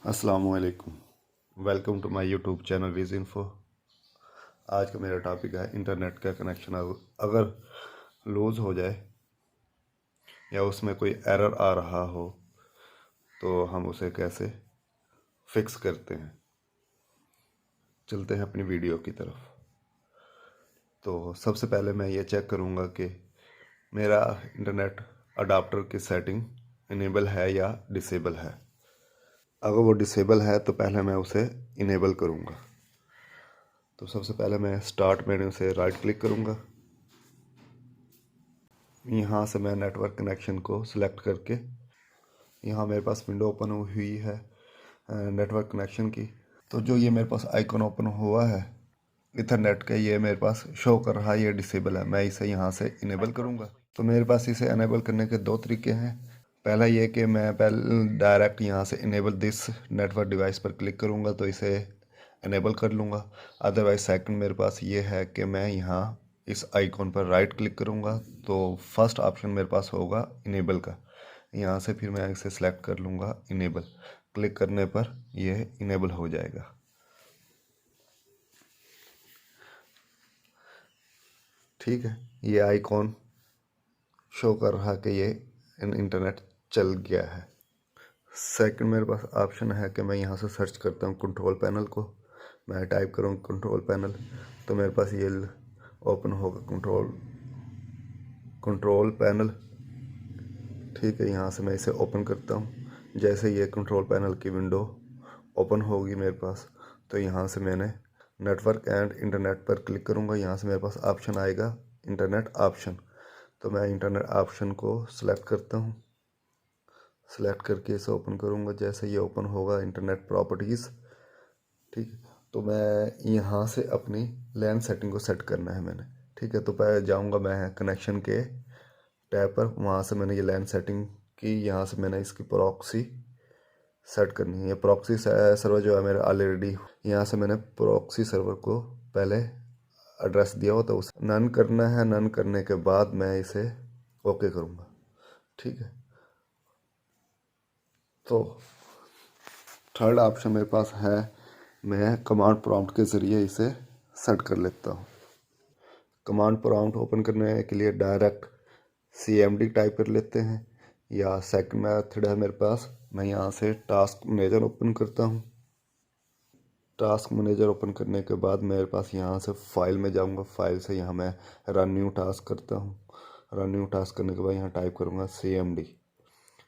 अस्सलामुअलैकुम। Welcome to my YouTube channel wiz info. आज का मेरा टॉपिक है इंटरनेट का कनेक्शन अगर लूज़ हो जाए या उसमें कोई एरर आ रहा हो तो हम उसे कैसे फिक्स करते हैं। चलते हैं अपनी वीडियो की तरफ। तो सबसे पहले मैं ये चेक करूँगा कि मेरा इंटरनेट अडाप्टर की सेटिंग इनेबल है या डिसेबल है। अगर वो डिसेबल है तो पहले मैं उसे इनेबल करूँगा। तो सबसे पहले मैं स्टार्ट मेन्यू से राइट क्लिक करूँगा। यहाँ से मैं नेटवर्क कनेक्शन को सिलेक्ट करके यहाँ मेरे पास विंडो ओपन हुई है नेटवर्क कनेक्शन की। तो जो ये मेरे पास आइकन ओपन हुआ है इथरनेट का, ये मेरे पास शो कर रहा है, ये डिसेबल है। मैं इसे यहाँ से इनेबल करूँगा। तो मेरे पास इसे इनेबल करने के दो तरीके हैं। पहला ये कि मैं पहले डायरेक्ट यहाँ से इनेबल दिस नेटवर्क डिवाइस पर क्लिक करूँगा तो इसे इनेबल कर लूँगा। अदरवाइज सेकंड मेरे पास ये है कि मैं यहाँ इस आइकॉन पर राइट क्लिक करूँगा तो फर्स्ट ऑप्शन मेरे पास होगा इनेबल का। यहाँ से फिर मैं इसे सिलेक्ट कर लूँगा इनेबल। क्लिक करने पर यह इनेबल हो जाएगा। ठीक है, ये आइकॉन शो कर रहा कि ये इंटरनेट चल गया है। सेकंड मेरे पास ऑप्शन है कि मैं यहाँ से सर्च करता हूँ कंट्रोल पैनल को। मैं टाइप करूँ कंट्रोल पैनल तो मेरे पास ये ओपन होगा कंट्रोल पैनल। ठीक है, यहाँ से मैं इसे ओपन करता हूँ। जैसे ये कंट्रोल पैनल की विंडो ओपन होगी मेरे पास तो यहाँ से मैंने नेटवर्क एंड इंटरनेट पर क्लिक करूँगा। यहाँ से मेरे पास ऑप्शन आएगा इंटरनेट ऑप्शन। तो मैं इंटरनेट ऑप्शन को सिलेक्ट करता हूँ। सिलेक्ट करके इसे ओपन करूँगा। जैसे ये ओपन होगा इंटरनेट प्रॉपर्टीज़। ठीक है, तो मैं यहाँ से अपनी लैन सेटिंग को सेट करना है मैंने। ठीक है, तो पहले जाऊँगा मैं कनेक्शन के टैब पर। वहाँ से मैंने ये लैन सेटिंग की। यहाँ से मैंने इसकी प्रॉक्सी सेट करनी है। ये प्रॉक्सी सर्वर जो है मेरा ऑलरेडी, यहाँ से मैंने प्रॉक्सी सर्वर को पहले एड्रेस दिया हो तो उसे नन करना है। नन करने के बाद मैं इसे ओके करूँगा। ठीक है, तो थर्ड ऑप्शन मेरे पास है, मैं कमांड प्रॉम्प्ट के ज़रिए इसे सेट कर लेता हूँ। कमांड प्रॉम्प्ट ओपन करने के लिए डायरेक्ट CMD टाइप कर लेते हैं, या सेकंड मेथड है मेरे पास, मैं यहाँ से टास्क मैनेजर ओपन करता हूँ। टास्क मैनेजर ओपन करने के बाद मेरे पास यहाँ से फाइल में जाऊँगा। फाइल से यहाँ मैं रन न्यू टास्क करता हूँ। रन न्यू टास्क करने के बाद यहाँ टाइप करूँगा CMD।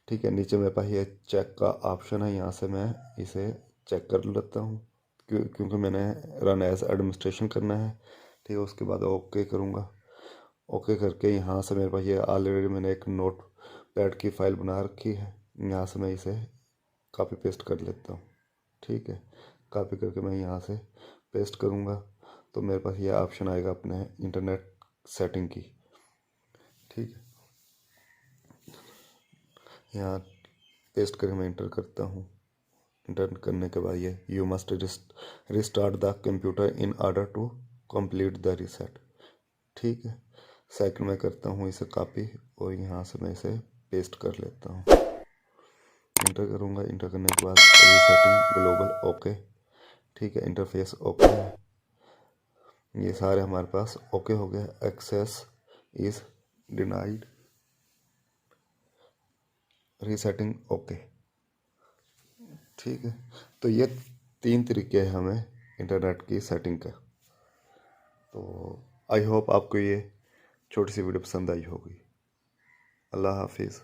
ठीक है, नीचे मेरे पास ये चेक का ऑप्शन है, यहाँ से मैं इसे चेक कर लेता हूँ क्योंकि मैंने रन एज एडमिनिस्ट्रेशन करना है। ठीक है, उसके बाद ओके करूँगा। ओके करके यहाँ से मेरे पास ये ऑलरेडी मैंने एक नोट पैड की फ़ाइल बना रखी है। यहाँ से मैं इसे कॉपी पेस्ट कर लेता हूँ। ठीक है, कॉपी करके मैं यहाँ से पेस्ट करूँगा तो मेरे पास ये ऑप्शन आएगा अपने इंटरनेट सेटिंग की। ठीक है, यहाँ पेस्ट करके मैं इंटर करता हूँ। इंटर करने के बाद ये you must restart the computer in order to complete the reset. ठीक है, सेकंड में करता हूँ इसे कॉपी और यहाँ से मैं इसे पेस्ट कर लेता हूँ। इंटर करूँगा। इंटर करने के बाद रीसेटिंग ग्लोबल ओके। ठीक है, इंटरफेस ओके है। ये सारे हमारे पास ओके हो गए। Access is denied, resetting okay. ठीक है, तो ये 3 तरीके हैं हमें इंटरनेट की सेटिंग का। तो आई होप आपको ये छोटी सी वीडियो पसंद आई होगी। अल्लाह हाफिज़।